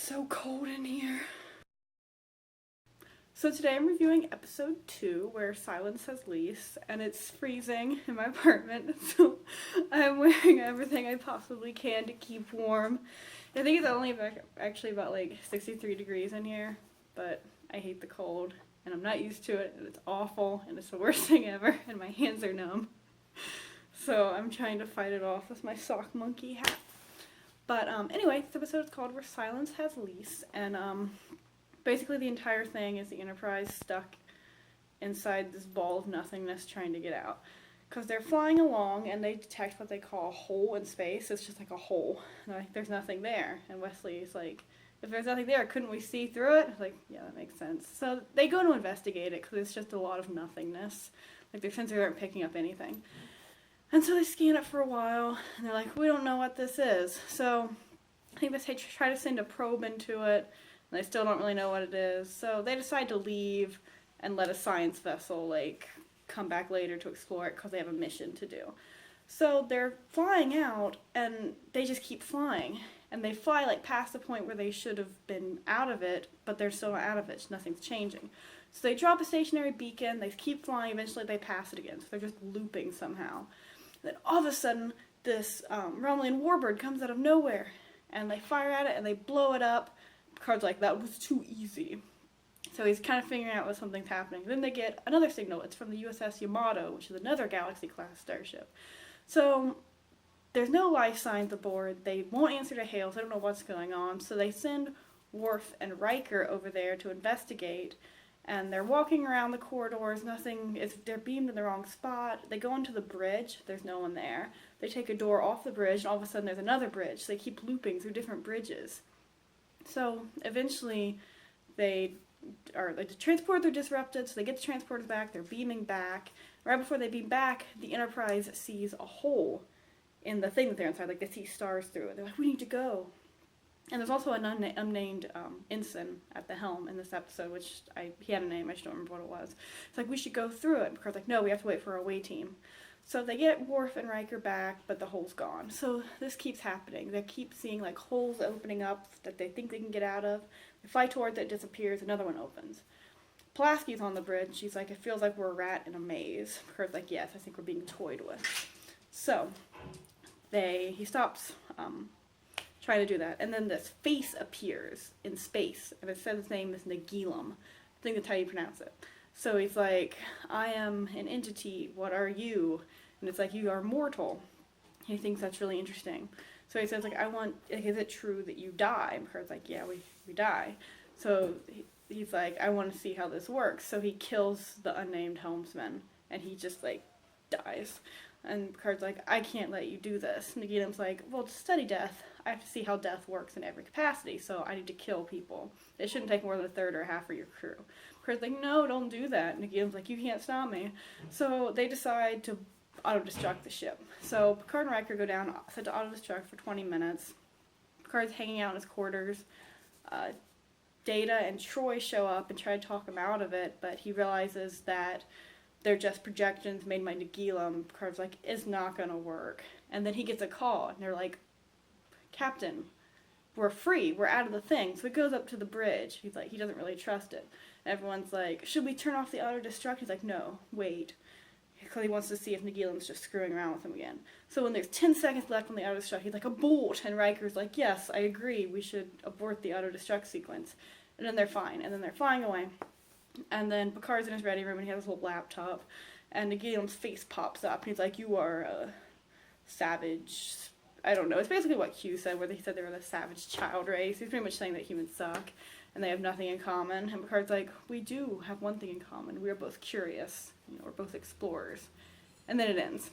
It's so cold in here. So today I'm reviewing episode 2, where Silence has Lease, and it's freezing in my apartment, so I'm wearing everything I possibly can to keep warm. I think it's only actually about like 63 degrees in here, but I hate the cold, and I'm not used to it, and it's awful, and it's the worst thing ever, and my hands are numb. So I'm trying to fight it off with my sock monkey hat. But anyway, this episode is called Where Silence Has Lease, and basically the entire thing is the Enterprise stuck inside this ball of nothingness trying to get out. Because they're flying along and they detect what they call a hole in space. It's just like a hole. Like, there's nothing there. And Wesley's like, if there's nothing there, couldn't we see through it? Like, yeah, that makes sense. So they go to investigate it because it's just a lot of nothingness. Like, their sensors aren't picking up anything. And so they scan it for a while, and they're like, we don't know what this is. So I think they try to send a probe into it, and they still don't really know what it is. So they decide to leave and let a science vessel, like, come back later to explore it because they have a mission to do. So they're flying out, and they just keep flying. And they fly, like, past the point where they should have been out of it, but they're still not out of it. Nothing's changing. So they drop a stationary beacon, they keep flying, eventually they pass it again. So they're just looping somehow. Then all of a sudden, this Romulan warbird comes out of nowhere, and they fire at it, and they blow it up. Picard's like, that was too easy. So he's kind of figuring out what something's happening. Then they get another signal. It's from the USS Yamato, which is another Galaxy-class starship. So there's no life signs aboard. They won't answer to hails. They don't know what's going on. So they send Worf and Riker over there to investigate. And they're walking around the corridors, they're beamed in the wrong spot. They go into the bridge, there's no one there. They take a door off the bridge, and all of a sudden there's another bridge. So they keep looping through different bridges. So eventually the transporters are disrupted, so they get the transporters back, they're beaming back. Right before they beam back, the Enterprise sees a hole in the thing that they're inside, like they see stars through it. They're like, we need to go. And there's also an unnamed ensign at the helm in this episode, which he had a name, I just don't remember what it was. It's like, we should go through it. Picard's like, no, we have to wait for our away team. So they get Worf and Riker back, but the hole's gone. So this keeps happening. They keep seeing like holes opening up that they think they can get out of. They fly towards it, disappears, another one opens. Pulaski's on the bridge. She's like, it feels like we're a rat in a maze. Picard's like, yes, I think we're being toyed with. So he stops trying to do that, and then this face appears in space, and it says his name is Nagilum. I think that's how you pronounce it. So he's like, I am an entity, what are you? And it's like, you are mortal. He thinks that's really interesting. So he says, like, is it true that you die? And Picard's like, yeah, we die. So he's like, I want to see how this works. So he kills the unnamed helmsman, and he just, like, dies. And Picard's like, I can't let you do this. And Nagilum's like, well, to study death, I have to see how death works in every capacity, so I need to kill people. It shouldn't take more than a third or half of your crew. Picard's like, no, don't do that. And Nagilum's like, you can't stop me. So they decide to auto-destruct the ship. So Picard and Riker go down, set to auto-destruct for 20 minutes. Picard's hanging out in his quarters. Data and Troy show up and try to talk him out of it, but he realizes that they're just projections made by Nagilum. Picard's like, it's not gonna work. And then he gets a call, and they're like, Captain, we're free, we're out of the thing. So he goes up to the bridge. He's like, he doesn't really trust it. And everyone's like, should we turn off the auto-destruct? He's like, no, wait. Because he wants to see if Nagilum's just screwing around with him again. So when there's 10 seconds left on the auto-destruct, he's like, abort! And Riker's like, yes, I agree, we should abort the auto-destruct sequence. And then they're fine, and then they're flying away. And then Picard's in his ready room, and he has his whole laptop, and Nagilum's face pops up. He's like, you are a savage, I don't know. It's basically what Q said, where he said they were the savage child race. He's pretty much saying that humans suck, and they have nothing in common. And Picard's like, we do have one thing in common. We are both curious. We're both explorers. And then it ends.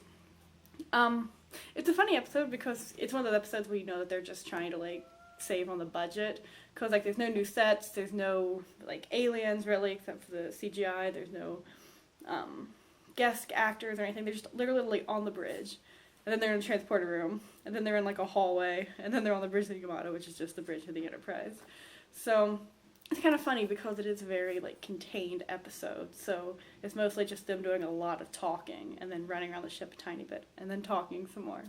It's a funny episode because it's one of those episodes where you know that they're just trying to, like, save on the budget. Because, like, there's no new sets, there's no, like, aliens, really, except for the CGI. There's no guest actors or anything. They're just literally on the bridge. And then they're in the transporter room, and then they're in like a hallway, and then they're on the bridge of the Yamato, which is just the bridge of the Enterprise. So it's kind of funny because it is a very like contained episode. So it's mostly just them doing a lot of talking and then running around the ship a tiny bit and then talking some more,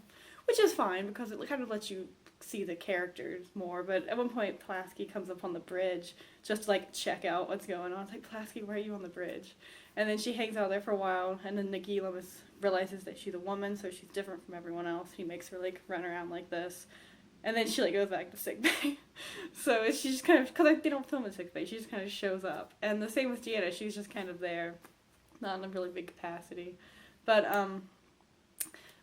which is fine because it kind of lets you see the characters more. But at one point, Pulaski comes up on the bridge just to like check out what's going on. It's like, Pulaski, why are you on the bridge? And then she hangs out there for a while, and then Nagila realizes that she's a woman, so she's different from everyone else. He makes her like run around like this. And then she like goes back to sickbay. So she just kind of, because like, they don't film in sickbay, she just kind of shows up. And the same with Deanna, she's just kind of there, not in a really big capacity. But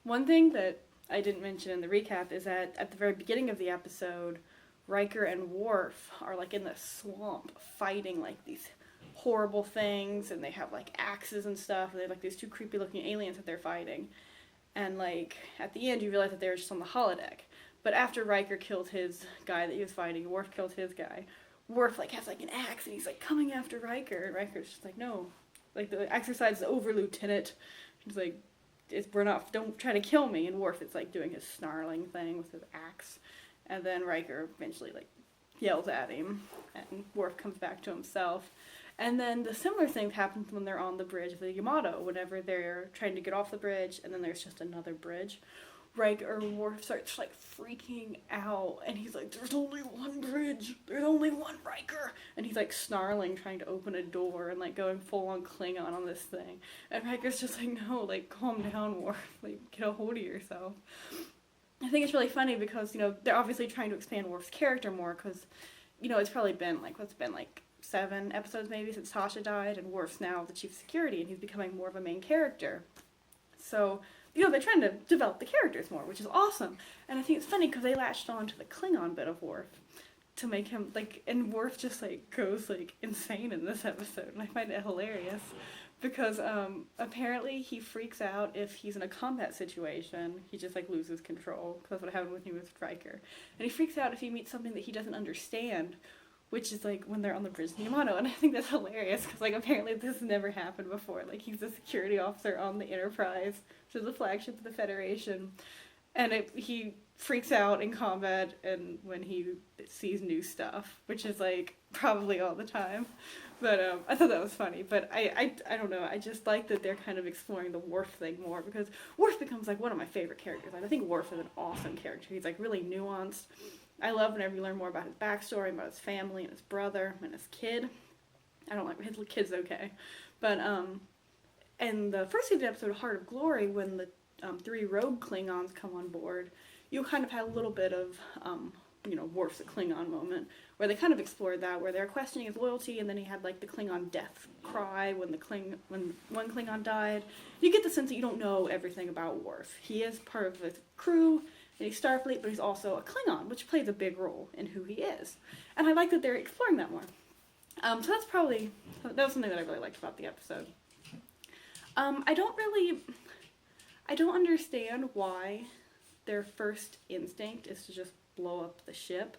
one thing that I didn't mention in the recap is that at the very beginning of the episode, Riker and Worf are like in the swamp fighting like these horrible things, and they have like axes and stuff, and they have like these two creepy looking aliens that they're fighting. And like at the end you realize that they're just on the holodeck. But after Riker killed his guy that he was fighting, Worf killed his guy. Worf like has like an axe, and he's like coming after Riker, and Riker's just like, no, like the exercise is over, Lieutenant. He's like, we're not, don't try to kill me. And Worf is like doing his snarling thing with his axe, and then Riker eventually like yells at him, and Worf comes back to himself. And then the similar thing happens when they're on the bridge of the Yamato, whenever they're trying to get off the bridge, and then there's just another bridge. Riker or Worf starts like freaking out, and he's like, there's only one bridge, there's only one Riker, and he's like snarling, trying to open a door and like going full on Klingon on this thing, and Riker's just like, no, like calm down, Worf, like get a hold of yourself. I think it's really funny because, you know, they're obviously trying to expand Worf's character more, because, you know, it's probably been like, what's been like 7 episodes maybe since Tasha died, and Worf's now the chief of security, and he's becoming more of a main character. So, you know, they're trying to develop the characters more, which is awesome. And I think it's funny because they latched on to the Klingon bit of Worf to make him, like, and Worf just, like, goes, like, insane in this episode, and I find it hilarious. Because, apparently he freaks out if he's in a combat situation. He just, like, loses control, because that's what happened with him with Riker. And he freaks out if he meets something that he doesn't understand, which is, like, when they're on the bridge in Yamato, and I think that's hilarious, because, like, apparently this has never happened before. Like, he's a security officer on the Enterprise, which is the flagship of the Federation, and he freaks out in combat and when he sees new stuff, which is, like, probably all the time. But, I thought that was funny, but I don't know, I just like that they're kind of exploring the Worf thing more, because Worf becomes, like, one of my favorite characters. Like, I think Worf is an awesome character. He's, like, really nuanced. I love whenever you learn more about his backstory, about his family, and his brother, and his kid. I don't like, his kid's okay. But, in the first season episode of Heart of Glory, when the 3 rogue Klingons come on board, you kind of had a little bit of, you know, Worf's a Klingon moment, where they kind of explored that, where they're questioning his loyalty, and then he had, like, the Klingon death cry when when one Klingon died. You get the sense that you don't know everything about Worf. He is part of the crew, and he's Starfleet, but he's also a Klingon, which plays a big role in who he is. And I like that they're exploring that more. So that was something that I really liked about the episode. I don't understand why their first instinct is to just blow up the ship.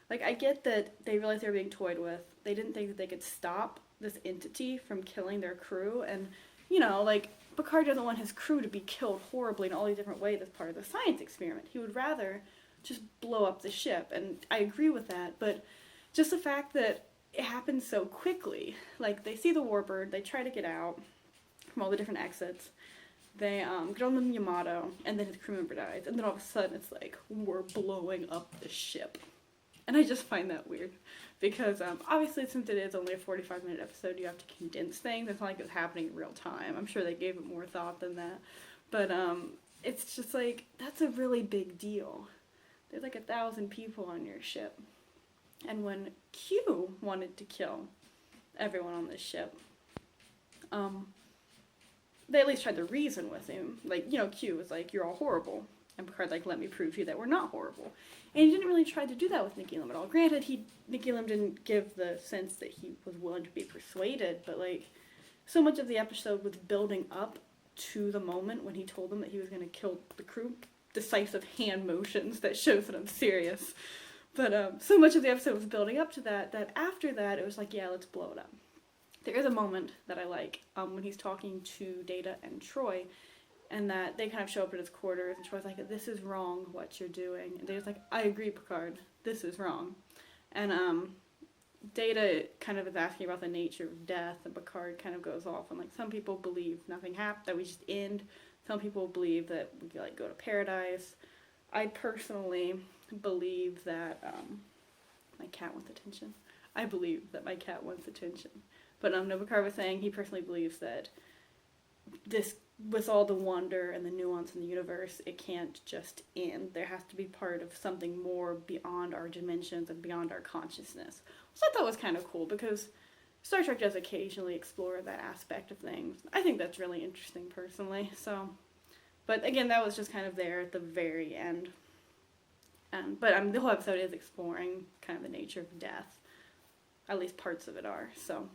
Like, I get that they realized they were being toyed with. They didn't think that they could stop this entity from killing their crew, and, you know, like, Picard doesn't want his crew to be killed horribly in all these different ways as part of the science experiment. He would rather just blow up the ship, and I agree with that, but just the fact that it happens so quickly. Like, they see the warbird, they try to get out from all the different exits, they get on the Yamato, and then his crew member dies, and then all of a sudden it's like, we're blowing up the ship. And I just find that weird, because obviously since it is only a 45-minute episode, you have to condense things. It's not like it's happening in real time. I'm sure they gave it more thought than that. But it's just like, that's a really big deal. There's like 1,000 people on your ship. And when Q wanted to kill everyone on this ship, they at least tried to reason with him. Like, you know, Q was like, you're all horrible. And Picard, like, let me prove to you that we're not horrible. And he didn't really try to do that with Nagilum at all. Granted, Nagilum didn't give the sense that he was willing to be persuaded, but, like, so much of the episode was building up to the moment when he told them that he was going to kill the crew. Decisive hand motions that shows that I'm serious. But so much of the episode was building up to that after that, it was like, yeah, let's blow it up. There is a moment that I like when he's talking to Data and Troy, and that they kind of show up at his quarters, and Troy's like, this is wrong, what you're doing. And Data's like, I agree, Picard, this is wrong. And Data kind of is asking about the nature of death, and Picard kind of goes off, and like, some people believe nothing happened, that we just end. Some people believe that we like go to paradise. I personally believe that my cat wants attention. I believe that my cat wants attention. But Nobukar was saying he personally believes that this, with all the wonder and the nuance in the universe, it can't just end. There has to be part of something more beyond our dimensions and beyond our consciousness. Which I thought was kind of cool, because Star Trek does occasionally explore that aspect of things. I think that's really interesting, personally. So, but again, that was just kind of there at the very end. But the whole episode is exploring kind of the nature of death. At least parts of it are. So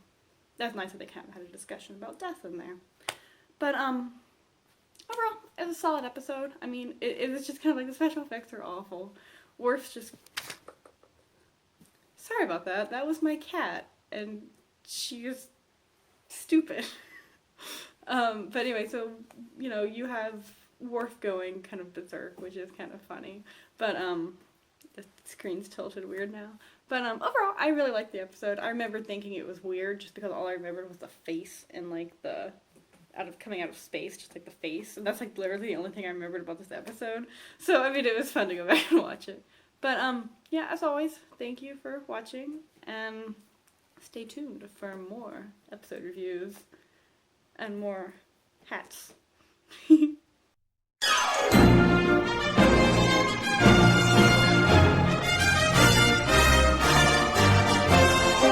that's nice that they kind of had a discussion about death in there. But overall, it was a solid episode. I mean, it was just kind of like the special effects are awful. Worf's just... Sorry about that. That was my cat. And she is stupid. But anyway, so, you know, you have Worf going kind of berserk, which is kind of funny. But the screen's tilted weird now. But overall, I really liked the episode. I remember thinking it was weird just because all I remembered was the face and like the coming out of space, just like the face. And that's like literally the only thing I remembered about this episode. So I mean, it was fun to go back and watch it. But yeah, as always, thank you for watching, and stay tuned for more episode reviews and more hats.